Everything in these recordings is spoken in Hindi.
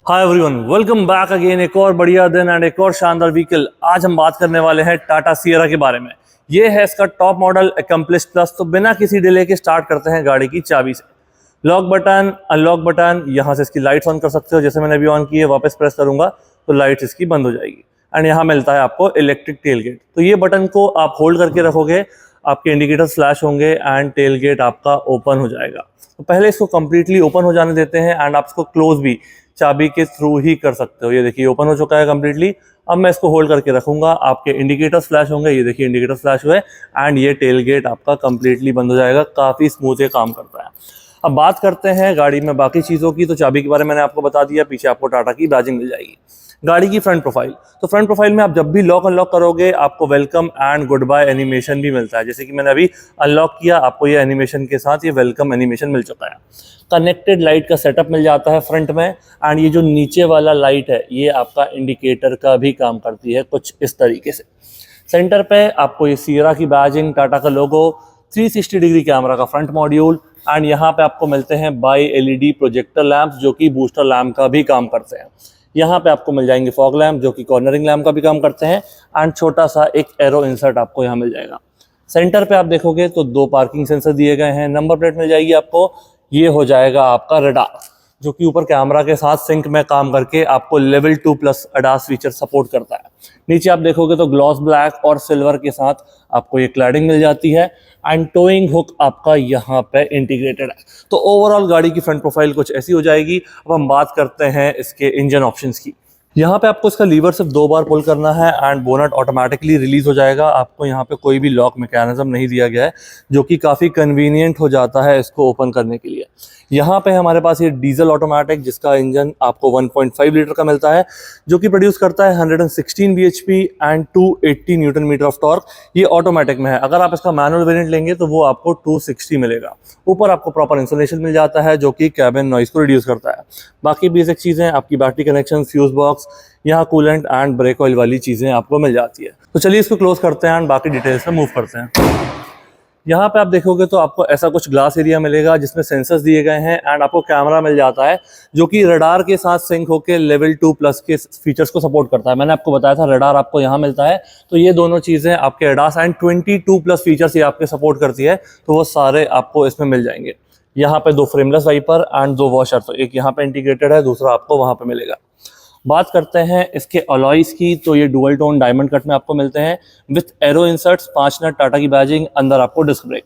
Hi everyone, welcome back again. एक और बढ़िया दिन एंड एक और शानदार व्हीकल। आज हम बात करने वाले हैं टाटा सियरा के बारे में। ये है इसका टॉप मॉडल अकम्प्लिश प्लस। तो बिना किसी डिले के स्टार्ट करते हैं गाड़ी की चाबी से। लॉक बटन, अनलॉक बटन, यहाँ से इसकी लाइट्स ऑन कर सकते हो। जैसे मैंने अभी ऑन की है, वापस प्रेस करूंगा तो लाइट्स इसकी बंद हो जाएगी। एंड यहाँ मिलता है आपको इलेक्ट्रिक टेल गेट। तो ये बटन को आप होल्ड करके रखोगे, आपके इंडिकेटर फ्लैश होंगे एंड टेल गेट आपका ओपन हो जाएगा। तो पहले इसको कंप्लीटली ओपन हो जाने देते हैं एंड आप इसको क्लोज भी चाबी के थ्रू ही कर सकते हो। ये देखिए ओपन हो चुका है कंप्लीटली। अब मैं इसको होल्ड करके रखूंगा, आपके इंडिकेटर्स फ्लैश होंगे। ये देखिए इंडिकेटर्स फ्लैश हुए एंड ये टेल गेट आपका कंप्लीटली बंद हो जाएगा। काफी स्मूथ ये काम करता है। अब बात करते हैं गाड़ी में बाकी चीज़ों की। तो चाबी के बारे में मैंने आपको बता दिया। पीछे आपको टाटा की बैजिंग मिल जाएगी। गाड़ी की फ्रंट प्रोफाइल, तो फ्रंट प्रोफाइल में आप जब भी लॉक अनलॉक करोगे आपको welcome and goodbye animation भी मिलता है। जैसे कि मैंने अभी अनलॉक किया, आपको ये एनिमेशन के साथ ये वेलकम एनिमेशन मिल चुका है। कनेक्टेड लाइट का सेटअप मिल जाता है फ्रंट में। एंड ये जो नीचे वाला लाइट है ये आपका इंडिकेटर का भी काम करती है कुछ इस तरीके से। सेंटर पे आपको ये सियरा की बैजिंग, टाटा का लोगो, 360 डिग्री कैमरा का फ्रंट मॉड्यूल एंड यहाँ पे आपको मिलते हैं बाई एलईडी प्रोजेक्टर लैंप्स जो कि बूस्टर लैम्प का भी काम करते हैं। यहाँ पे आपको मिल जाएंगे फॉग लैम्प जो कि कॉर्नरिंग लैम्प का भी काम करते हैं एंड छोटा सा एक एरो इंसर्ट आपको यहाँ मिल जाएगा। सेंटर पे आप देखोगे तो 2 पार्किंग सेंसर दिए गए हैं। नंबर प्लेट मिल जाएगी आपको। ये हो जाएगा आपका रडार जो कि ऊपर कैमरा के साथ सिंक में काम करके आपको level 2 plus ADAS feature support करता है। नीचे आप देखोगे तो ग्लॉस ब्लैक और सिल्वर के साथ आपको ये क्लैडिंग मिल जाती है एंड टोइंग हुक आपका यहाँ पे इंटीग्रेटेड है। तो ओवरऑल गाड़ी की फ्रंट प्रोफाइल कुछ ऐसी हो जाएगी। अब हम बात करते हैं इसके इंजन ऑप्शंस की। यहाँ पे आपको इसका लीवर सिर्फ 2 बार पुल करना है एंड बोनट ऑटोमेटिकली रिलीज हो जाएगा। आपको यहाँ पे कोई भी लॉक मैकेनिज्म नहीं दिया गया है जो कि काफ़ी कन्वीनियंट हो जाता है इसको ओपन करने के लिए। यहाँ पे हमारे पास ये डीजल ऑटोमेटिक जिसका इंजन आपको 1.5 लीटर का मिलता है जो कि प्रोड्यूस करता है 116 bhp and 280 newton metre of torque. ये ऑटोमेटिक में है। अगर आप इसका मैनुअल वेरिएंट लेंगे तो वो आपको 260 मिलेगा। ऊपर आपको प्रॉपर इंसुलेशन मिल जाता है जो कि कैबिन नॉइस को रिड्यूस करता है। बाकी बेसिक चीज़ें आपकी बैटरी कनेक्शन, फ्यूज बॉक्स, यहाँ कूलेंट एंड ब्रेक ऑयल वाली चीज़ें आपको मिल जाती है। तो चलिए इसको क्लोज करते हैं एंड बाकी डिटेल्स में मूव करते हैं। यहाँ पे आप देखोगे तो आपको ऐसा कुछ ग्लास एरिया मिलेगा जिसमें सेंसर्स दिए गए हैं एंड आपको कैमरा मिल जाता है जो कि रडार के साथ सिंक होकर लेवल 2 प्लस के फीचर्स को सपोर्ट करता है। मैंने आपको बताया था रडार आपको यहाँ मिलता है। तो ये दोनों चीज़ें आपके अडास एंड 22 प्लस फीचर्स ये आपके सपोर्ट करती है। तो वो सारे आपको इसमें मिल जाएंगे। यहाँ पे 2 फ्रेमलेस वाइपर एंड 2 वॉशर, तो एक यहाँ पे इंटीग्रेटेड है, दूसरा आपको वहाँ पे मिलेगा। बात करते हैं इसके अलॉयज की। तो ये डुअल टोन डायमंड कट में आपको मिलते हैं विथ एरो इंसर्ट्स, 5 नट टाटा की बैजिंग, अंदर आपको डिस्क ब्रेक,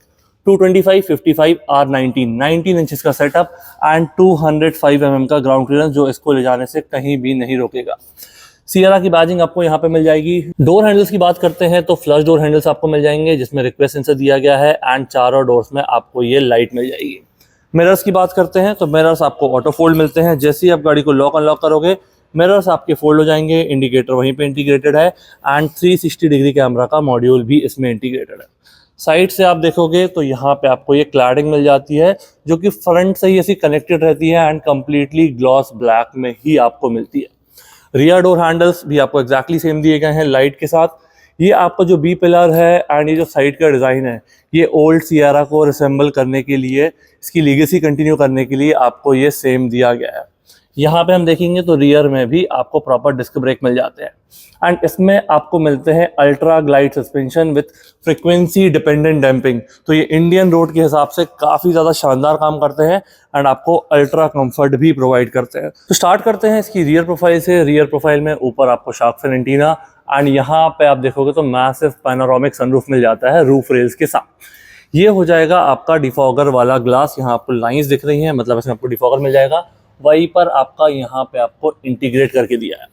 225, 55, R19, 19 इंचेस का सेटअप एंड 205 mm का ग्राउंड क्लियरेंस जो इसको ले जाने से कहीं भी नहीं रोकेगा। सियरा की बैजिंग आपको यहाँ पे मिल जाएगी। डोर हैंडल्स की बात करते हैं तो फ्लश डोर हैंडल्स आपको मिल जाएंगे जिसमें रिक्वेस्ट सेंसर दिया गया है एंड चारों डोर्स में आपको ये लाइट मिल जाएगी। मिरर्स की बात करते हैं तो मिरर्स आपको ऑटो फोल्ड मिलते हैं। जैसे ही आप गाड़ी को लॉक अनलॉक करोगे मिरर्स आपके फोल्ड हो जाएंगे। इंडिकेटर वहीं पे इंटीग्रेटेड है एंड 360 डिग्री कैमरा का मॉड्यूल भी इसमें इंटीग्रेटेड है। साइड से आप देखोगे तो यहाँ पे आपको ये क्लैडिंग मिल जाती है जो कि फ्रंट से ही ऐसी कनेक्टेड रहती है एंड कंप्लीटली ग्लॉस ब्लैक में ही आपको मिलती है। रियर डोर हैंडल्स भी आपको एग्जैक्टली सेम दिए गए हैं लाइट के साथ। ये आपका जो बी पिलर है एंड ये जो साइड का डिज़ाइन है ये ओल्ड सियरा को रिसेंबल करने के लिए, इसकी लीगेसी कंटिन्यू करने के लिए आपको ये सेम दिया गया है। यहाँ पे हम देखेंगे तो रियर में भी आपको प्रॉपर डिस्क ब्रेक मिल जाते हैं एंड इसमें आपको मिलते हैं ultra glide suspension with frequency dependent damping. तो ये इंडियन रोड के हिसाब से काफ़ी ज़्यादा शानदार काम करते हैं एंड आपको अल्ट्रा कंफर्ट भी प्रोवाइड करते हैं। तो स्टार्ट करते हैं इसकी रियर प्रोफाइल से। रियर प्रोफाइल में ऊपर आपको शार्क फिन एंटीना एंड यहाँ पे आप देखोगे तो मैसिव पैनोरामिक सनरूफ मिल जाता है रूफ रेल्स के साथ। ये हो जाएगा आपका डिफॉगर वाला ग्लास। यहाँ आपको लाइन्स दिख रही हैं, मतलब इसमें आपको डिफॉगर मिल जाएगा। वहीं पर आपका यहाँ पे आपको इंटीग्रेट करके दिया है।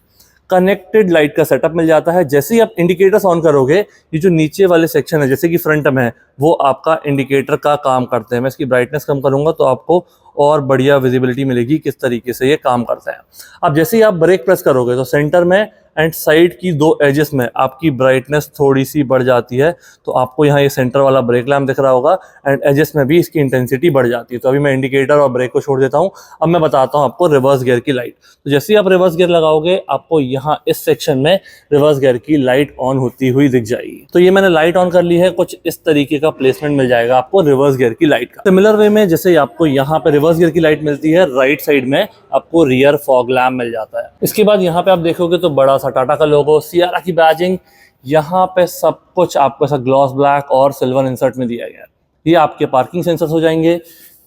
कनेक्टेड लाइट का सेटअप मिल जाता है। जैसे ही आप इंडिकेटर्स ऑन करोगे ये जो नीचे वाले सेक्शन है जैसे कि फ्रंट में है वो आपका इंडिकेटर का काम करते हैं। मैं इसकी ब्राइटनेस कम करूंगा तो आपको और बढ़िया विजिबिलिटी मिलेगी किस तरीके से ये काम करता है। अब जैसे ही आप ब्रेक प्रेस करोगे तो सेंटर में एंड साइड की दो एजेस में आपकी ब्राइटनेस थोड़ी सी बढ़ जाती है। तो आपको यहाँ ये सेंटर वाला ब्रेक लैम्प दिख रहा होगा एंड एजेस में भी इसकी इंटेंसिटी बढ़ जाती है। तो अभी मैं इंडिकेटर और ब्रेक को छोड़ देता हूँ। अब मैं बताता हूँ आपको रिवर्स गियर की लाइट। तो जैसे ही आप रिवर्स गियर लगाओगे आपको यहाँ इस सेक्शन में रिवर्स गियर की लाइट ऑन होती हुई दिख जाएगी। तो ये मैंने लाइट ऑन कर ली है, कुछ इस तरीके का प्लेसमेंट मिल जाएगा आपको रिवर्स गियर की लाइट का। सिमिलर वे में जैसे आपको यहाँ पे रिवर्स गियर की लाइट मिलती है, राइट साइड में आपको रियर फॉग लैम्प मिल जाता है। इसके बाद यहाँ पे आप देखोगे तो बड़ा सा टाटा का लोगो, सियारा की बैजिंग, यहाँ पे सब कुछ आपको ऐसा ग्लॉस ब्लैक और सिल्वर इंसर्ट में दिया गया है। ये आपके पार्किंग सेंसर्स हो जाएंगे।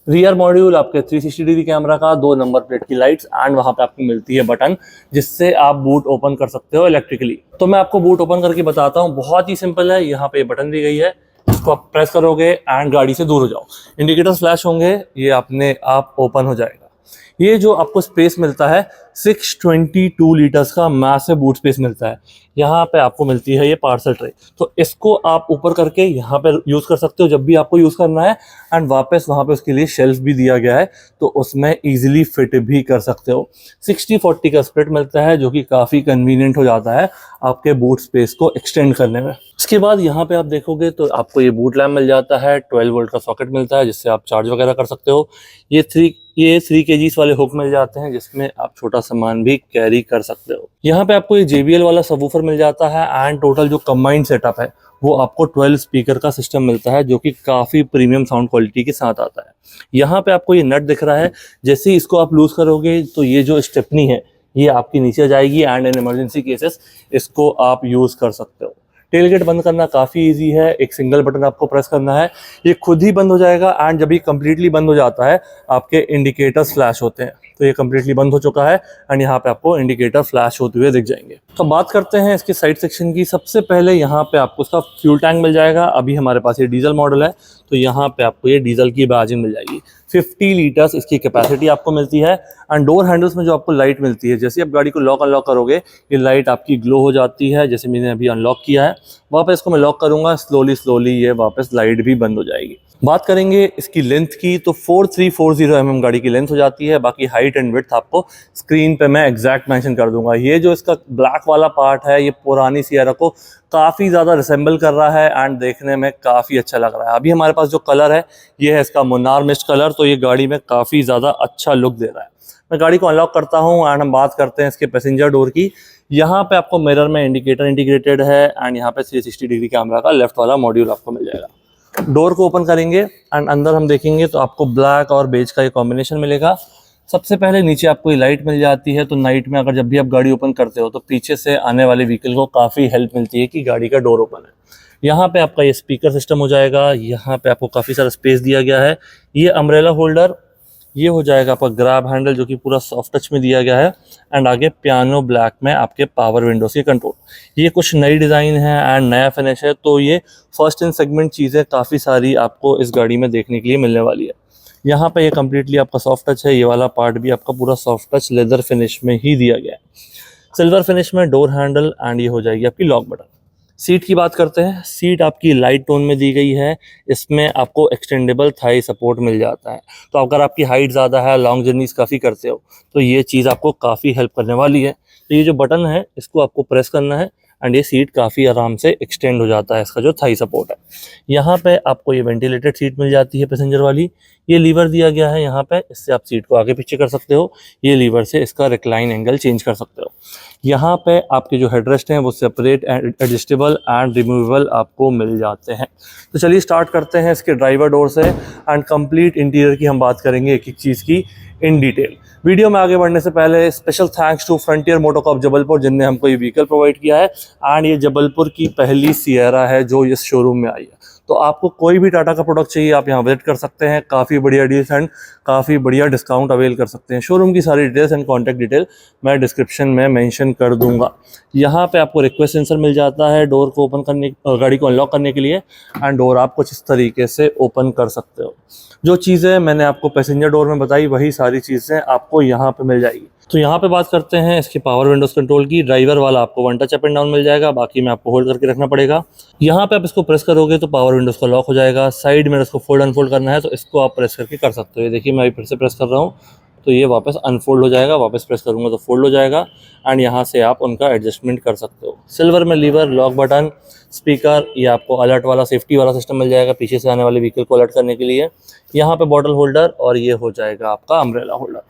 रियर मॉड्यूल आपके 360 डिग्री कैमरा का, 2 नंबर प्लेट की लाइट्स एंड वहाँ पे आपको मिलती है बटन जिससे आप बूट ओपन कर सकते हो इलेक्ट्रिकली। तो मैं आपको बूट ओपन करके बताता हूँ, बहुत ही सिंपल है। यहाँ पे बटन दी गई है, इसको आप प्रेस करोगे एंड गाड़ी से दूर हो जाओ, इंडिकेटर फ्लैश होंगे, ये अपने आप ओपन हो जाएगा। ये जो आपको स्पेस मिलता है 622 लीटर्स का मैसिव बूट स्पेस मिलता है। यहाँ पे आपको मिलती है ये पार्सल ट्रे, तो इसको आप ऊपर करके यहाँ पे यूज़ कर सकते हो जब भी आपको यूज़ करना है। एंड वापस वहाँ पे उसके लिए शेल्फ भी दिया गया है, तो उसमें इजीली फिट भी कर सकते हो। 60-40 का स्प्लिट मिलता है जो कि काफ़ी कन्वीनियंट हो जाता है आपके बूट स्पेस को एक्सटेंड करने में। इसके बाद यहाँ पे आप देखोगे तो आपको ये बूट लैम्प मिल जाता है, 12 वोल्ट का सॉकेट मिलता है जिससे आप चार्ज वगैरह कर सकते हो। ये 3 kgs वाले हुक मिल जाते हैं जिसमें आप छोटा सामान भी कैरी कर सकते हो। यहाँ पे आपको ये JBL वाला सबवूफर मिल जाता है एंड टोटल जो कंबाइंड सेटअप है वो आपको 12 स्पीकर का सिस्टम मिलता है जो कि काफ़ी प्रीमियम साउंड क्वालिटी के साथ आता है। यहाँ पे आपको ये नट दिख रहा है, जैसे ही इसको आप लूज करोगे तो ये जो स्टेपनी है ये आपकी नीचे जाएगी एंड इन इमरजेंसी केसेस इसको आप यूज़ कर सकते हो। टेलगेट बंद करना काफ़ी इजी है, एक सिंगल बटन आपको प्रेस करना है, ये खुद ही बंद हो जाएगा एंड जब ये कम्प्लीटली बंद हो जाता है आपके इंडिकेटर्स फ्लैश होते हैं। तो ये कम्प्लीटली बंद हो चुका है एंड यहाँ पे आपको इंडिकेटर फ्लैश होते हुए दिख जाएंगे। तो बात करते हैं इसके साइड सेक्शन की। सबसे पहले यहाँ पे आपको उसका फ्यूल टैंक मिल जाएगा। अभी हमारे पास ये डीजल मॉडल है तो यहाँ पे आपको ये डीजल की बैजिंग मिल जाएगी। 50 लीटर्स इसकी कैपेसिटी आपको मिलती है एंड डोर हैंडल्स में जो आपको लाइट मिलती है, जैसे आप गाड़ी को लॉक अनलॉक करोगे ये लाइट आपकी ग्लो हो जाती है। जैसे मैंने अभी अनलॉक किया है, वापस इसको मैं लॉक करूंगा, स्लोली ये वापस लाइट भी बंद हो जाएगी। बात करेंगे इसकी लेंथ की तो 4340 mm गाड़ी की लेंथ हो जाती है। बाकी हाइट एंड विड्थ आपको स्क्रीन पे मैं एग्जैक्ट मेंशन कर दूंगा। ये जो इसका ब्लैक वाला पार्ट है ये पुरानी सियारा को काफ़ी ज़्यादा रिसेंबल कर रहा है एंड देखने में काफ़ी अच्छा लग रहा है। अभी हमारे पास जो कलर है ये है इसका मुन्नार मिस्ट कलर, तो ये गाड़ी में काफ़ी ज़्यादा अच्छा लुक दे रहा है। मैं गाड़ी को अनलॉक करता हूँ एंड हम बात करते हैं इसके पैसेंजर डोर की। यहाँ पे आपको मिरर में इंडिकेटर इंटीग्रेटेड है एंड यहाँ पे 360 डिग्री कैमरा का लेफ्ट वाला मॉड्यूल आपको मिल जाएगा। डोर को ओपन करेंगे एंड अंदर हम देखेंगे तो आपको ब्लैक और बेज का ये कॉम्बिनेशन मिलेगा। सबसे पहले नीचे आपको ये लाइट मिल जाती है, तो नाइट में अगर जब भी आप गाड़ी ओपन करते हो तो पीछे से आने वाले व्हीकल को काफ़ी हेल्प मिलती है कि गाड़ी का डोर ओपन है। यहाँ पे आपका ये स्पीकर सिस्टम हो जाएगा। यहाँ पे आपको काफ़ी सारा स्पेस दिया गया है। ये अम्ब्रेला होल्डर, ये हो जाएगा आपका ग्रैब हैंडल जो कि पूरा सॉफ्ट टच में दिया गया है एंड आगे पियानो ब्लैक में आपके पावर विंडोज के कंट्रोल। ये कुछ नई डिज़ाइन है एंड नया फिनिश है, तो ये फर्स्ट इन सेगमेंट चीज़ें काफ़ी सारी आपको इस गाड़ी में देखने के लिए मिलने वाली है। यहाँ पे ये कम्प्लीटली आपका सॉफ्ट टच है, ये वाला पार्ट भी आपका पूरा सॉफ्ट टच लेदर फिनिश में ही दिया गया है। सिल्वर फिनिश में डोर हैंडल एंड ये हो जाएगी आपकी लॉक बटन। सीट की बात करते हैं। सीट आपकी लाइट टोन में दी गई है, इसमें आपको एक्सटेंडेबल थाई सपोर्ट मिल जाता है। तो अगर आपकी हाइट ज़्यादा है, लॉन्ग जर्नीज काफ़ी करते हो तो ये चीज़ आपको काफ़ी हेल्प करने वाली है। तो ये जो बटन है इसको आपको प्रेस करना है एंड ये सीट काफ़ी आराम से एक्सटेंड हो जाता है, इसका जो थाई सपोर्ट है। यहाँ पे आपको ये वेंटिलेटेड सीट मिल जाती है पैसेंजर वाली। ये लीवर दिया गया है यहाँ पे, इससे आप सीट को आगे पीछे कर सकते हो। ये लीवर से इसका रिक्लाइन एंगल चेंज कर सकते हो। यहाँ पे आपके जो हेडरेस्ट हैं वो separate and adjustable and removable आपको मिल जाते हैं। तो चलिए स्टार्ट करते हैं इसके ड्राइवर डोर से एंड कंप्लीट इंटीरियर की हम बात करेंगे एक एक चीज़ की इन डिटेल। वीडियो में आगे बढ़ने से पहले special thanks to Frontier Motocorp Jabalpur जिनने हमको ये व्हीकल प्रोवाइड किया है एंड ये जबलपुर की पहली सियरा है जो इस शोरूम में आई है। तो आपको कोई भी टाटा का प्रोडक्ट चाहिए आप यहाँ विजिट कर सकते हैं। काफ़ी बढ़िया डील्स एंड काफ़ी बढ़िया डिस्काउंट अवेल कर सकते हैं। शोरूम की सारी डिटेल्स एंड कॉन्टैक्ट डिटेल मैं डिस्क्रिप्शन में मेंशन कर दूंगा। यहाँ पे आपको रिक्वेस्ट सेंसर मिल जाता है डोर को ओपन करने, गाड़ी को अनलॉक करने के लिए एंड डोर आप कुछ इस तरीके से ओपन कर सकते हो। जो चीज़ें मैंने आपको पैसेंजर डोर में बताई वही सारी चीज़ें आपको यहाँ पे मिल जाएगी। तो यहाँ पे बात करते हैं इसके पावर विंडोज कंट्रोल की। ड्राइवर वाला आपको one touch up and down मिल जाएगा, बाकी में आपको होल्ड करके रखना पड़ेगा। यहाँ पे आप इसको प्रेस करोगे तो पावर विंडोज का लॉक हो जाएगा। साइड में इसको फोल्ड अनफोल्ड करना है तो इसको आप प्रेस करके कर सकते हो। देखिए मैं अभी फिर से प्रेस कर रहा हूँ तो ये वापस अनफोल्ड हो जाएगा, वापस प्रेस करूँगा तो फोल्ड हो जाएगा एंड यहाँ से आप उनका एडजस्टमेंट कर सकते हो। सिल्वर में लीवर, लॉक बटन, स्पीकर, ये आपको अलर्ट वाला सेफ्टी वाला सिस्टम मिल जाएगा पीछे से आने वाले व्हीकल को अलर्ट करने के लिए। यहाँ पे बॉटल होल्डर और ये हो जाएगा आपका अम्ब्रेला होल्डर।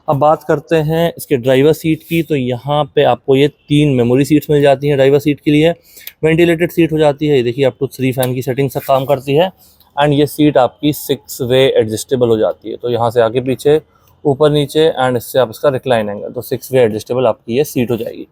अब बात करते हैं इसके ड्राइवर सीट की, तो यहाँ पे आपको ये 3 मेमोरी सीट्स मिल जाती हैं ड्राइवर सीट के लिए। वेंटिलेटेड सीट हो जाती है, ये देखिए अप टू 3 फैन की सेटिंग से काम करती है एंड ये सीट आपकी 6 वे एडजस्टेबल हो जाती है, तो यहाँ से आगे पीछे, ऊपर नीचे एंड इससे आप इसका रिक्लाइन एंगल, तो 6 वे एडजस्टेबल आपकी ये सीट हो जाएगी।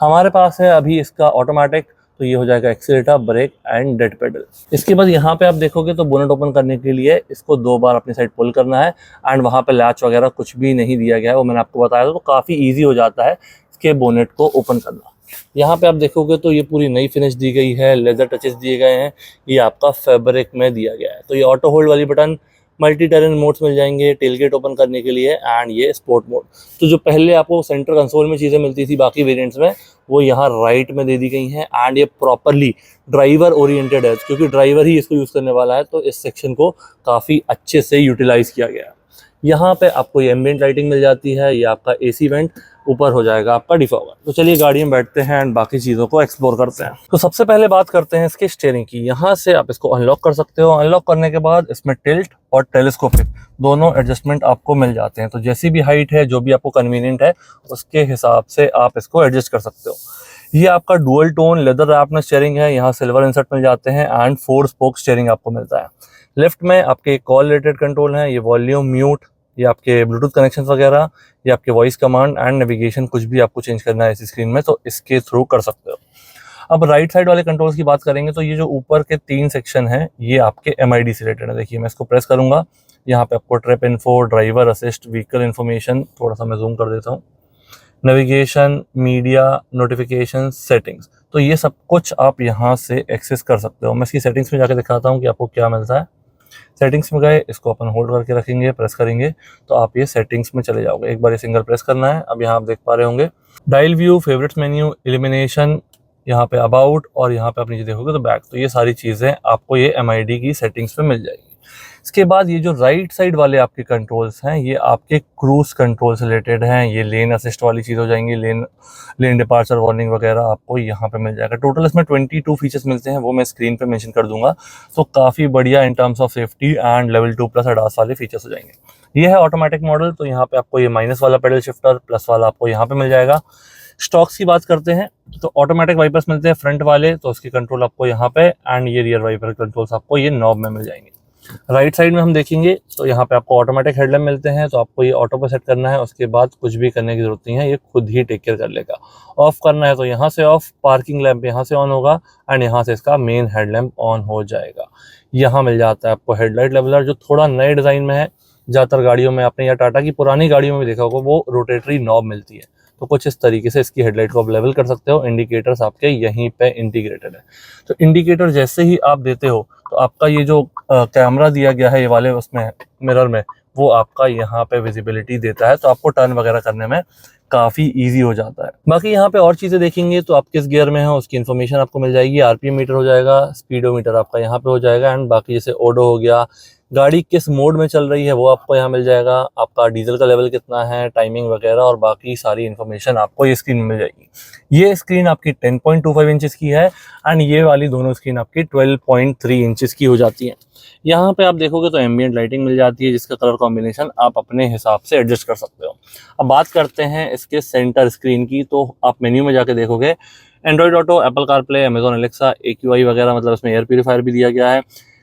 हमारे पास है अभी इसका ऑटोमेटिक, तो ये हो जाएगा accelerator, brake and dead pedal. इसके बाद यहाँ पे आप देखोगे तो बोनेट ओपन करने के लिए इसको 2 बार अपनी साइड पुल करना है एंड वहाँ पे लैच वगैरह कुछ भी नहीं दिया गया है, वो मैंने आपको बताया था, तो काफ़ी ईजी हो जाता है इसके बोनेट को ओपन करना। यहाँ पे आप देखोगे तो ये पूरी नई फिनिश दी गई है, लेदर टचेस दिए गए हैं, ये आपका फैब्रिक में दिया गया है। तो ये ऑटो होल्ड वाली बटन, मल्टी टेरेन मोड्स मिल जाएंगे टेलगेट ओपन करने के लिए एंड ये स्पोर्ट मोड। तो जो पहले आपको सेंटर कंसोल में चीज़ें मिलती थी बाकी वेरिएंट्स में, वो यहाँ राइट में दे दी गई हैं एंड ये प्रॉपरली ड्राइवर ओरिएंटेड है, क्योंकि ड्राइवर ही इसको यूज़ करने वाला है, तो इस सेक्शन को काफ़ी अच्छे से यूटिलाइज़ किया गया है। यहाँ पे आपको ये एम्बिएंट लाइटिंग मिल जाती है, ये आपका एसी वेंट, ऊपर हो जाएगा आपका डिफॉगर। तो चलिए गाड़ी में बैठते हैं एंड बाकी चीज़ों को एक्सप्लोर करते हैं। तो सबसे पहले बात करते हैं इसके स्टीयरिंग की। यहाँ से आप इसको अनलॉक कर सकते हो, अनलॉक करने के बाद इसमें टिल्ट और टेलीस्कोपिक दोनों एडजस्टमेंट आपको मिल जाते हैं, तो जैसी भी हाइट है, जो भी आपको कन्वीनियंट है, उसके हिसाब से आप इसको एडजस्ट कर सकते हो। ये आपका डुअल टोन लेदर रैप में स्टीयरिंग है, यहाँ सिल्वर इंसर्ट मिल जाते हैं एंड 4 स्पोक स्टीयरिंग आपको मिलता है। लेफ्ट में आपके कॉल रिलेटेड कंट्रोल हैं, ये वॉल्यूम, म्यूट, ये आपके ब्लूटूथ कनेक्शन वगैरह, ये आपके वॉइस कमांड एंड नेविगेशन, कुछ भी आपको चेंज करना है इस स्क्रीन में तो इसके थ्रू कर सकते हो। अब राइट साइड वाले कंट्रोल्स की बात करेंगे तो ये जो ऊपर के 3 सेक्शन हैं ये आपके MID से रिलेटेड है। देखिए मैं इसको प्रेस करूंगा, यहाँ पे आपको trip info, driver assist, vehicle information, थोड़ा सा मैं जूम कर देता हूँ, नेविगेशन, मीडिया, नोटिफिकेशन, सेटिंग्स, तो ये सब कुछ आप यहाँ से एक्सेस कर सकते हो। मैं इसकी सेटिंग्स में जाके दिखाता हूँ कि आपको क्या मिलता है। सेटिंग्स में गए, इसको अपन होल्ड करके रखेंगे, प्रेस करेंगे तो आप ये सेटिंग्स में चले जाओगे। एक बार ये सिंगल प्रेस करना है। अब यहाँ आप देख पा रहे होंगे dial view, favourites menu, elimination, यहाँ पे अबाउट और यहाँ पे आप नीचे देखोगे तो बैक, तो ये सारी चीज़ें आपको ये MID की सेटिंग्स में मिल जाएगी। इसके बाद ये जो राइट साइड वाले आपके कंट्रोल्स हैं ये आपके क्रूज कंट्रोल से रिलेटेड हैं, ये लेन असिस्ट वाली चीज़ हो जाएंगी, लेन डिपार्चर वार्निंग वगैरह आपको यहाँ पे मिल जाएगा। टोटल इसमें 22 फीचर्स मिलते हैं, वो मैं स्क्रीन पे मेंशन कर दूंगा, तो काफ़ी बढ़िया in terms of safety and level 2+ ADAS वाले फीचर्स हो जाएंगे। ये है ऑटोमेटिक मॉडल, तो यहाँ पे आपको ये माइनस वाला पेडल शिफ्टर, प्लस वाला आपको यहाँ पे मिल जाएगा। स्टॉक्स की बात करते हैं तो ऑटोमेटिक वाइपर्स मिलते हैं फ्रंट वाले, तो उसकी कंट्रोल आपको यहाँ पे एंड ये रियर वाइपर कंट्रोल्स आपको ये नॉब में मिल जाएंगे। राइट साइड में हम देखेंगे तो यहाँ पे आपको ऑटोमेटिक हेडलैम्प मिलते हैं, तो आपको ये ऑटो पे सेट करना है, उसके बाद कुछ भी करने की जरूरत नहीं है, ये खुद ही टेक केयर कर लेगा। ऑफ करना है तो यहाँ से ऑफ, पार्किंग लैंप यहाँ से ऑन होगा एंड यहाँ से इसका मेन हेडलैम्प ऑन हो जाएगा। यहाँ मिल जाता है आपको हेडलाइट लेवलर, जो थोड़ा नए डिज़ाइन में है, ज़्यादातर गाड़ियों में आपने या टाटा की पुरानी गाड़ियों में भी देखा होगा वो रोटेटरी नॉब मिलती है, तो कुछ इस तरीके से इसकी हेडलाइट को आप लेवल कर सकते हो। इंडिकेटर्स आपके यहीं पे इंटीग्रेटेड है, तो इंडिकेटर जैसे ही आप देते हो तो आपका ये जो कैमरा दिया गया है ये वाले उसमें मिरर में, वो आपका यहाँ पे विजिबिलिटी देता है, तो आपको टर्न वगैरह करने में काफ़ी इजी हो जाता है। बाकी यहाँ पे और चीज़ें देखेंगे तो आप किस गियर में हो उसकी इन्फॉर्मेशन आपको मिल जाएगी, RPM मीटर हो जाएगा, स्पीडोमीटर आपका यहाँ पे हो जाएगा एंड बाकी जैसे ओडो हो गया, गाड़ी किस मोड में चल रही है वो आपको यहाँ मिल जाएगा, आपका डीजल का लेवल कितना है, टाइमिंग वगैरह और बाकी सारी इन्फॉर्मेशन आपको ये स्क्रीन में मिल जाएगी। ये स्क्रीन आपकी 10.25 इंचेस की है एंड ये वाली दोनों स्क्रीन आपकी 12.3 इंचेस की हो जाती हैं। यहाँ पे आप देखोगे तो एम्बिएंट लाइटिंग मिल जाती है, जिसका कलर कॉम्बिनेशन आप अपने हिसाब से एडजस्ट कर सकते हो। अब बात करते हैं इसके सेंटर स्क्रीन की, तो आप मेन्यू में जाके देखोगे Android auto, Apple CarPlay, Amazon Alexa, AQI वगैरह, मतलब इसमें एयर प्यूरीफायर भी दिया गया है।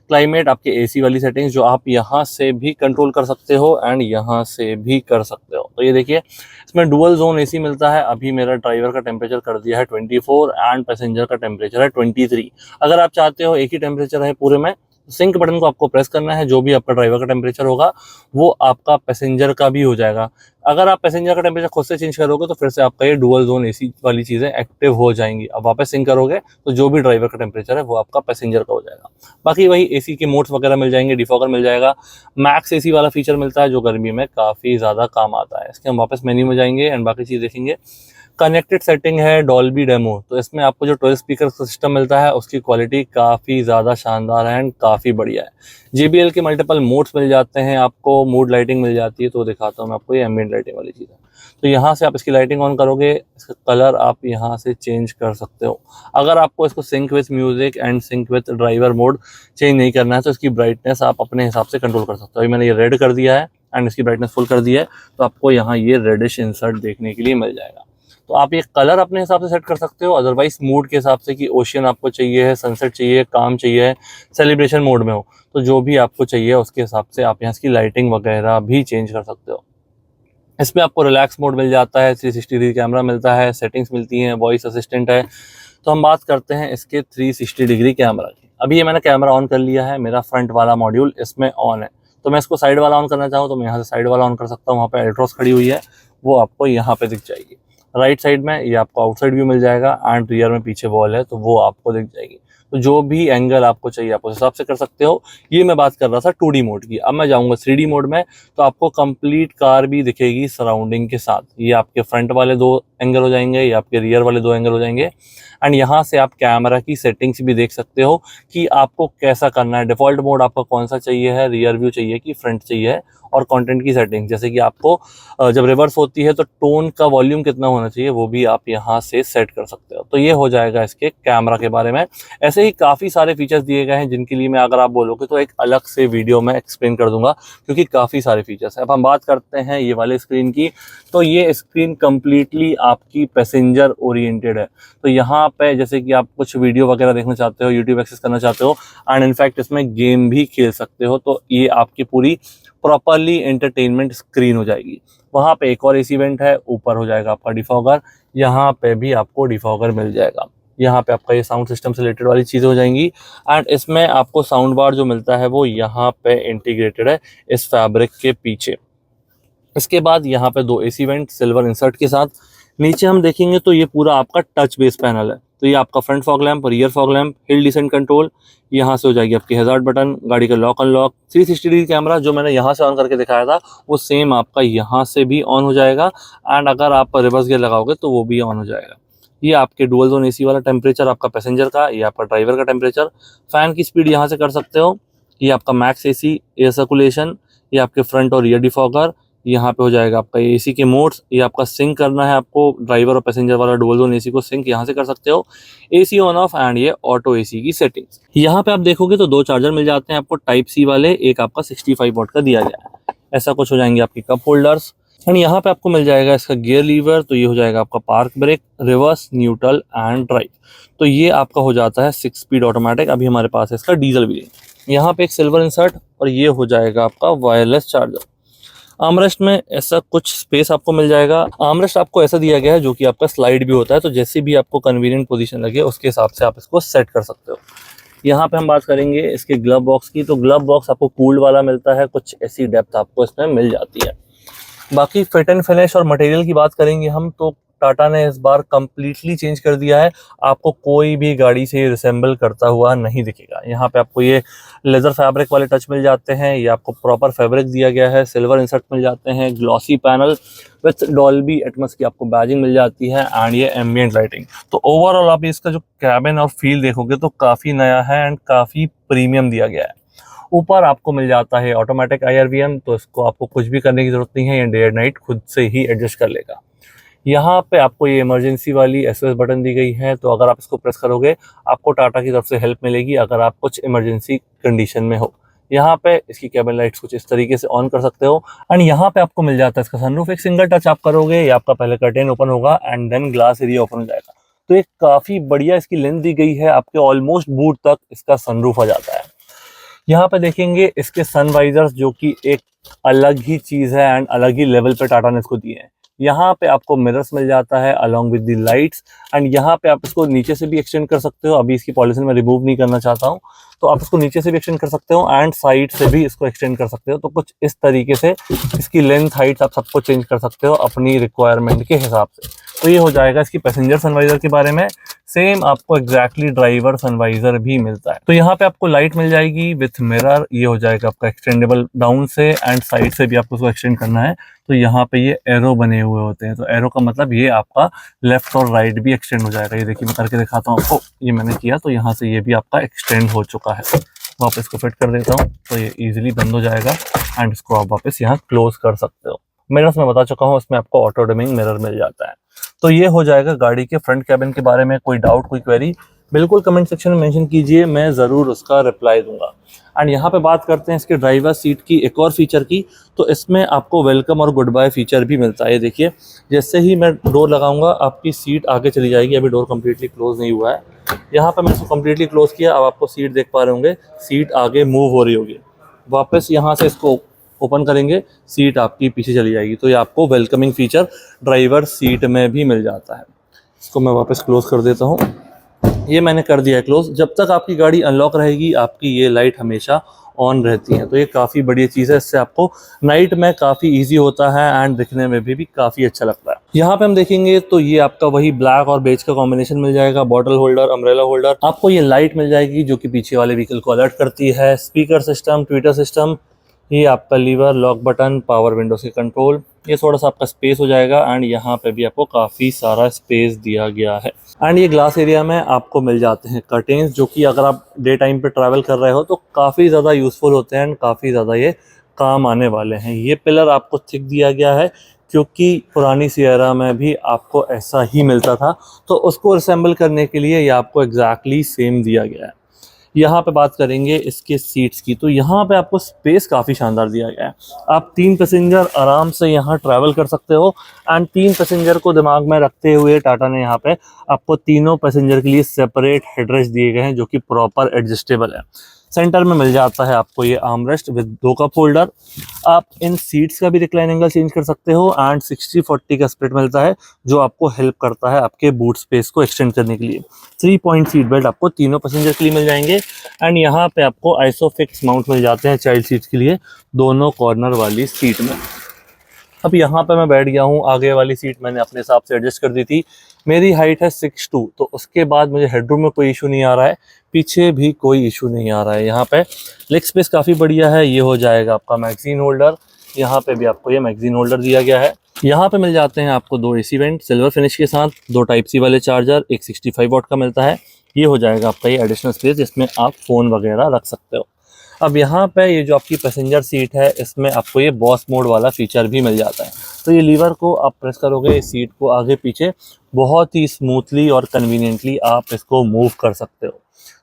क्लाइमेट, आपके AC वाली सेटिंग्स जो आप यहाँ से भी कंट्रोल कर सकते हो एंड यहाँ से भी कर सकते हो। तो ये देखिए इसमें डुअल जोन AC मिलता है। अभी मेरा ड्राइवर का टेम्परेचर कर दिया है 24 एंड पैसेंजर का टेम्परेचर है 23। अगर आप चाहते हो एक ही टेम्परेचर है पूरे में, सिंक बटन को आपको प्रेस करना है, जो भी आपका ड्राइवर का टेम्परेचर होगा वो आपका पैसेंजर का भी हो जाएगा। अगर आप पैसेंजर का टेम्परेचर खुद से चेंज करोगे तो फिर से आपका ये डुअल जोन AC वाली चीज़ें एक्टिव हो जाएंगी। अब वापस सिंक करोगे तो जो भी ड्राइवर का टेम्परेचर है वो आपका पैसेंजर का हो जाएगा। बाकी वही AC के मोड्स वगैरह मिल जाएंगे, डिफॉगर मिल जाएगा, मैक्स AC वाला फीचर मिलता है जो गर्मी में काफ़ी ज़्यादा काम आता है। इसके हम वापस मेन्यू में जाएंगे एंड बाकी चीज़ देखेंगे। कनेक्टेड सेटिंग है डॉल्बी डेमो, तो इसमें आपको जो 12 स्पीकर सिस्टम मिलता है उसकी क्वालिटी काफ़ी ज़्यादा शानदार है एंड काफ़ी बढ़िया है। JBL के मल्टीपल मोड्स मिल जाते हैं, आपको मूड लाइटिंग मिल जाती है। तो दिखाता हूँ मैं आपको, ये एम्बिएंट लाइटिंग वाली चीज़ है। तो यहाँ से आप इसकी लाइटिंग ऑन करोगे, इसका कलर आप यहाँ से चेंज कर सकते हो। अगर आपको इसको sync with music and sync with driver mode change नहीं करना है तो इसकी ब्राइटनेस आप अपने हिसाब से कंट्रोल कर सकते हो। अभी मैंने ये रेड कर दिया है एंड इसकी ब्राइटनेस फुल कर दिया है, तो आपको यहाँ ये रेडिश इंसर्ट देखने के लिए मिल जाएगा। तो आप ये कलर अपने हिसाब से सेट कर सकते हो, अदरवाइज मूड के हिसाब से कि ओशियन आपको चाहिए है, सनसेट चाहिए, काम चाहिए है, सेलिब्रेशन मोड में हो, तो जो भी आपको चाहिए उसके हिसाब से आप यहाँ इसकी लाइटिंग वगैरह भी चेंज कर सकते हो। इसमें आपको रिलैक्स मोड मिल जाता है, 360 डिग्री कैमरा मिलता है, सेटिंग्स मिलती हैं, वॉइस असिस्टेंट है। तो हम बात करते हैं इसके 360 डिग्री कैमरा की। अभी ये मैंने कैमरा ऑन कर लिया है, मेरा फ्रंट वाला मॉड्यूल इसमें ऑन है। तो मैं इसको साइड वाला ऑन करना चाहूँ तो मैं यहाँ से साइड वाला ऑन कर सकता हूँ। वहाँ पे एल्ट्रॉस खड़ी हुई है, वो आपको यहाँ पे दिख जाएगी। राइट साइड में ये आपको आउटसाइड व्यू मिल जाएगा एंड रियर में पीछे वॉल है तो वो आपको दिख जाएगी। तो जो भी एंगल आपको चाहिए आप उस हिसाब से कर सकते हो। ये मैं बात कर रहा था 2D मोड की। अब मैं जाऊंगा 3D मोड में, तो आपको कंप्लीट कार भी दिखेगी सराउंडिंग के साथ। ये आपके फ्रंट वाले 2 एंगल हो जाएंगे, ये आपके रियर वाले 2 एंगल हो जाएंगे एंड यहाँ से आप कैमरा की सेटिंग्स भी देख सकते हो कि आपको कैसा करना है। डिफॉल्ट मोड आपका कौन सा चाहिए है, रियर व्यू चाहिए कि फ्रंट चाहिए, और कंटेंट की सेटिंग, जैसे कि आपको जब रिवर्स होती है तो टोन का वॉल्यूम कितना होना चाहिए वो भी आप यहाँ से सेट कर सकते हो। तो ये हो जाएगा इसके कैमरा के बारे में। ऐसे ही काफ़ी सारे फीचर्स दिए गए हैं जिनके लिए मैं, अगर आप बोलोगे तो एक अलग से वीडियो में एक्सप्लेन कर दूंगा, क्योंकि काफ़ी सारे फीचर्स हैं। अब हम बात करते हैं ये वाले स्क्रीन की। तो ये स्क्रीन कम्प्लीटली आपकी पैसेंजर ओरिएंटेड है। तो यहाँ पे जैसे कि आप कुछ वीडियो वगैरह देखना चाहते हो, यूट्यूब एक्सेस करना चाहते हो एंड इनफैक्ट इसमें गेम भी खेल सकते हो, तो ये आपकी पूरी प्रॉपरली एंटरटेनमेंट स्क्रीन हो जाएगी। वहाँ पे एक और एसी वेंट है, ऊपर हो जाएगा आपका डिफॉगर, यहाँ पे भी आपको डिफॉगर मिल जाएगा। यहाँ पे आपका ये साउंड सिस्टम से रिलेटेड वाली चीज़ें हो जाएंगी एंड इसमें आपको साउंड बार जो मिलता है वो यहाँ पे इंटीग्रेटेड है इस फैब्रिक के पीछे। इसके बाद यहाँ पे 2 एसी वेंट सिल्वर इंसर्ट के साथ। नीचे हम देखेंगे तो ये पूरा आपका टच बेस पैनल है। तो ये आपका front fog lamp, rear fog lamp, hill descent control, यहाँ से हो जाएगी आपकी हैजार्ड बटन, गाड़ी का लॉक अनलॉक, 360 डिग्री कैमरा जो मैंने यहाँ से ऑन करके दिखाया था वो सेम आपका यहाँ से भी ऑन हो जाएगा एंड अगर आप रिवर्स गियर लगाओगे तो वो भी ऑन हो जाएगा। ये आपके डुअल जोन एसी वाला टेम्परेचर आपका पैसेंजर का, ये आपका ड्राइवर का टेम्परेचर, फैन की स्पीड यहाँ से कर सकते हो, ये आपका मैक्स एसी, एयर सर्कुलेशन, ये आपके फ्रंट और रियर डिफॉगर, यहाँ पे हो जाएगा आपका एसी के मोड्स, ये आपका सिंक करना है आपको ड्राइवर और पैसेंजर वाला डुअल जोन एसी को सिंक यहाँ से कर सकते हो, एसी ऑन ऑफ एंड ये ऑटो एसी की सेटिंग्स। यहाँ पे आप देखोगे तो 2 चार्जर मिल जाते हैं आपको टाइप सी वाले, एक आपका 65 वॉट का दिया गया है। ऐसा कुछ हो जाएंगे आपकी कप होल्डर्स एंड यहाँ पे आपको मिल जाएगा इसका गियर लीवर। तो ये हो जाएगा आपका park brake, reverse, neutral and drive. तो ये आपका हो जाता है 6 स्पीड ऑटोमेटिक। अभी हमारे पास है इसका डीजल भी। यहाँ पे एक सिल्वर इंसर्ट और ये हो जाएगा आपका वायरलेस चार्जर। आर्मरेस्ट में ऐसा कुछ स्पेस आपको मिल जाएगा। आर्मरेस्ट आपको ऐसा दिया गया है जो कि आपका स्लाइड भी होता है, तो जैसे भी आपको कन्वीनियंट पोजीशन लगे उसके हिसाब से आप इसको सेट कर सकते हो। यहाँ पे हम बात करेंगे इसके ग्लव बॉक्स की। तो ग्लव बॉक्स आपको कूल्ड वाला मिलता है, कुछ ऐसी डेप्थ आपको इसमें मिल जाती है। बाकी फिट एंड फिनिश और मटेरियल की बात करेंगे हम, तो टाटा ने इस बार कम्प्लीटली चेंज कर दिया है। आपको कोई भी गाड़ी से रिसेंबल करता हुआ नहीं दिखेगा। यहाँ पे आपको ये लेदर फैब्रिक वाले टच मिल जाते हैं, ये आपको प्रॉपर फैब्रिक दिया गया है, सिल्वर इंसर्ट मिल जाते हैं, glossy panel with Dolby Atmos की आपको बैजिंग मिल जाती है एंड ये एम्बिएंट लाइटिंग। तो ओवरऑल आप इसका जो कैबिन और फील देखोगे तो काफ़ी नया है एंड काफ़ी प्रीमियम दिया गया है। ऊपर आपको मिल जाता है ऑटोमेटिक IRVM, तो इसको आपको कुछ भी करने की जरूरत नहीं है, ये डे एंड नाइट खुद से ही एडजस्ट कर लेगा। यहाँ पे आपको ये इमरजेंसी वाली SOS बटन दी गई है, तो अगर आप इसको प्रेस करोगे आपको टाटा की तरफ से हेल्प मिलेगी अगर आप कुछ इमरजेंसी कंडीशन में हो। यहाँ पे इसकी केबिन लाइट्स कुछ इस तरीके से ऑन कर सकते हो एंड यहाँ पे आपको मिल जाता है इसका सनरूफ। एक सिंगल टच आप करोगे, ये आपका पहले कर्टेन ओपन होगा and then glass area open हो जाएगा। तो एक काफ़ी बढ़िया इसकी लेंथ दी गई है, आपके ऑलमोस्ट बूट तक इसका सनरूफ आ जाता है। यहाँ पे देखेंगे इसके सनवाइजर्स जो कि एक अलग ही चीज़ है एंड अलग ही लेवल पे टाटा ने इसको दिए हैं। यहाँ पे आपको मिरर्स मिल जाता है along with the lights and यहाँ पे आप इसको नीचे से भी एक्सटेंड कर सकते हो। अभी इसकी पॉलिशन में रिमूव नहीं करना चाहता हूँ, तो आप इसको नीचे से भी एक्सटेंड कर सकते हो एंड साइड से भी इसको एक्सटेंड कर सकते हो। तो कुछ इस तरीके से इसकी लेंथ हाइट आप सबको चेंज कर सकते हो अपनी रिक्वायरमेंट के हिसाब से। तो ये हो जाएगा इसकी पैसेंजर सनवाइजर के बारे में। सेम आपको एग्जैक्टली ड्राइवर सनवाइजर भी मिलता है। तो यहाँ पे आपको लाइट मिल जाएगी विथ मिरर, ये हो जाएगा आपका एक्सटेंडेबल डाउन से एंड साइड से भी आपको उसको एक्सटेंड करना है। तो यहाँ पे ये एरो बने हुए होते हैं, तो एरो का मतलब ये आपका लेफ्ट और राइट भी एक्सटेंड हो जाएगा। ये देखिए मैं करके दिखाता हूँ आपको, ये मैंने किया तो यहाँ से ये भी आपका एक्सटेंड हो चुका है। वापस इसको फिट कर देता हूँ तो ये इजीली बंद हो जाएगा एंड इसको आप वापस यहाँ क्लोज कर सकते हो। मिरर्स मैं बता चुका हूँ, इसमें आपको ऑटो डिमिंग मिरर मिल जाता है। तो ये हो जाएगा गाड़ी के फ्रंट कैबिन के बारे में। कोई डाउट, कोई क्वेरी बिल्कुल कमेंट सेक्शन में मेंशन कीजिए, मैं ज़रूर उसका रिप्लाई दूंगा। एंड यहाँ पे बात करते हैं इसके ड्राइवर सीट की एक और फीचर की। तो इसमें आपको वेलकम और गुड बाय फीचर भी मिलता है। ये देखिए जैसे ही मैं डोर लगाऊंगा आपकी सीट आगे चली जाएगी। अभी डोर कम्प्लीटली क्लोज नहीं हुआ है, यहाँ पे मैंने इसको कम्प्लीटली क्लोज किया। अब आपको सीट देख पा रहे होंगे, सीट आगे मूव हो रही होगी। वापस यहाँ से इसको ओपन करेंगे, सीट आपकी पीछे चली जाएगी। तो ये आपको वेलकमिंग फीचर ड्राइवर सीट में भी मिल जाता है। इसको मैं वापस क्लोज कर देता हूँ, ये मैंने कर दिया है क्लोज। जब तक आपकी गाड़ी अनलॉक रहेगी आपकी ये लाइट हमेशा ऑन रहती है। तो ये काफ़ी बढ़िया चीज़ है, इससे आपको नाइट में काफ़ी इजी होता है एंड दिखने में भी काफ़ी अच्छा लगता है। यहाँ पे हम देखेंगे तो ये आपका वही ब्लैक और बेज का कॉम्बिनेशन मिल जाएगा। बॉटल होल्डर, अम्ब्रेला होल्डर, आपको ये लाइट मिल जाएगी जो कि पीछे वाले व्हीकल को अलर्ट करती है। स्पीकर सिस्टम, ट्विटर सिस्टम, ये आपका lever, lock button, power window से कंट्रोल, ये थोड़ा सा आपका स्पेस हो जाएगा एंड यहाँ पे भी आपको काफ़ी सारा स्पेस दिया गया है। एंड ये ग्लास एरिया में आपको मिल जाते हैं कर्टेन्स, जो कि अगर आप डे टाइम पे ट्रैवल कर रहे हो तो काफ़ी ज़्यादा यूज़फुल होते हैं एंड काफ़ी ज़्यादा ये काम आने वाले हैं। ये पिलर आपको थिक दिया गया है क्योंकि पुरानी सियरा में भी आपको ऐसा ही मिलता था, तो उसको असेंबल करने के लिए ये आपको एग्जैक्टली सेम दिया गया है। यहाँ पे बात करेंगे इसके सीट्स की, तो यहाँ पे आपको स्पेस काफ़ी शानदार दिया गया है। आप 3 पैसेंजर आराम से यहाँ ट्रैवल कर सकते हो एंड 3 पैसेंजर को दिमाग में रखते हुए टाटा ने यहाँ पे आपको तीनों पैसेंजर के लिए सेपरेट हेडरेस्ट दिए गए हैं जो कि प्रॉपर एडजस्टेबल है। सेंटर में मिल जाता है आपको ये आर्मरेस्ट विद 2 कप होल्डर। आप इन सीट्स का भी रिक्लाइन एंगल चेंज कर सकते हो एंड 60-40 का स्प्लिट मिलता है जो आपको हेल्प करता है आपके बूट स्पेस को एक्सटेंड करने के लिए। 3 पॉइंट सीट बेल्ट आपको तीनों पैसेंजर के लिए मिल जाएंगे एंड यहाँ पे आपको आइसोफिक्स माउंट मिल जाते हैं चाइल्ड सीट्स के लिए दोनों कॉर्नर वाली सीट में। अब यहाँ पे मैं बैठ गया हूँ, आगे वाली सीट मैंने अपने हिसाब से एडजस्ट कर दी थी। मेरी हाइट है 6'2", तो उसके बाद मुझे हेडरूम में कोई इशू नहीं आ रहा है, पीछे भी कोई इशू नहीं आ रहा है। यहाँ पे लेग स्पेस काफ़ी बढ़िया है। ये हो जाएगा आपका मैगजीन होल्डर, यहाँ पे भी आपको ये मैगजीन होल्डर दिया गया है। यहाँ पे मिल जाते हैं आपको 2 AC वेंट सिल्वर फिनिश के साथ, 2 टाइप सी वाले चार्जर, एक 65 वाट का मिलता है। ये हो जाएगा आपका ये एडिशनल स्पेस जिसमें आप फ़ोन वगैरह रख सकते हो। अब यहाँ पे ये जो आपकी पैसेंजर सीट है इसमें आपको ये बॉस मोड वाला फीचर भी मिल जाता है। तो ये लीवर को आप प्रेस करोगे, इस सीट को आगे पीछे बहुत ही स्मूथली और कन्वीनियंटली आप इसको मूव कर सकते हो।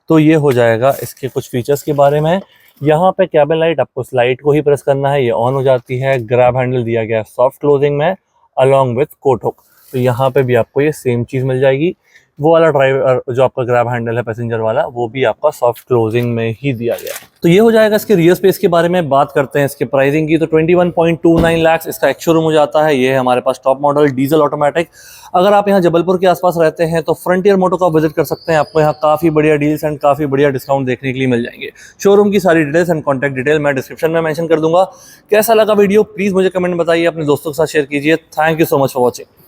तो ये हो जाएगा इसके कुछ फीचर्स के बारे में। यहाँ पे कैबिन लाइट, आपको उस लाइट को ही प्रेस करना है, ये ऑन हो जाती है। ग्रैब हैंडल दिया गया है सॉफ्ट क्लोजिंग में अलॉन्ग विथ कोट हुक। तो यहाँ पे भी आपको ये सेम चीज़ मिल जाएगी। वो वाला ड्राइवर जो आपका ग्रैब हैंडल है पैसेंजर वाला, वो भी आपका सॉफ्ट क्लोजिंग में ही दिया गया है। तो ये हो जाएगा इसके रियर स्पेस के बारे में। बात करते हैं इसके प्राइसिंग की, तो 21.29 लाख इसका एक शोरूम हो जाता है। ये है हमारे पास टॉप मॉडल डीजल ऑटोमेटिक। अगर आप यहाँ जबलपुर के आसपास रहते हैं तो फ्रंटियर मोटो का विजिट कर सकते हैं, आपको यहाँ काफ़ी बढ़िया डील्स एंड काफ़ी बढ़िया डिस्काउंट देखने के लिए मिल जाएंगे। शोरूम की सारी डिटेल्स एंड कॉन्टैक्ट डिटेल मैं डिस्क्रिप्शन में मेंशन कर दूंगा। कैसा लगा वीडियो प्लीज़ मुझे कमेंट में बताइए, अपने दोस्तों के साथ शेयर कीजिए। Thank you so much for watching.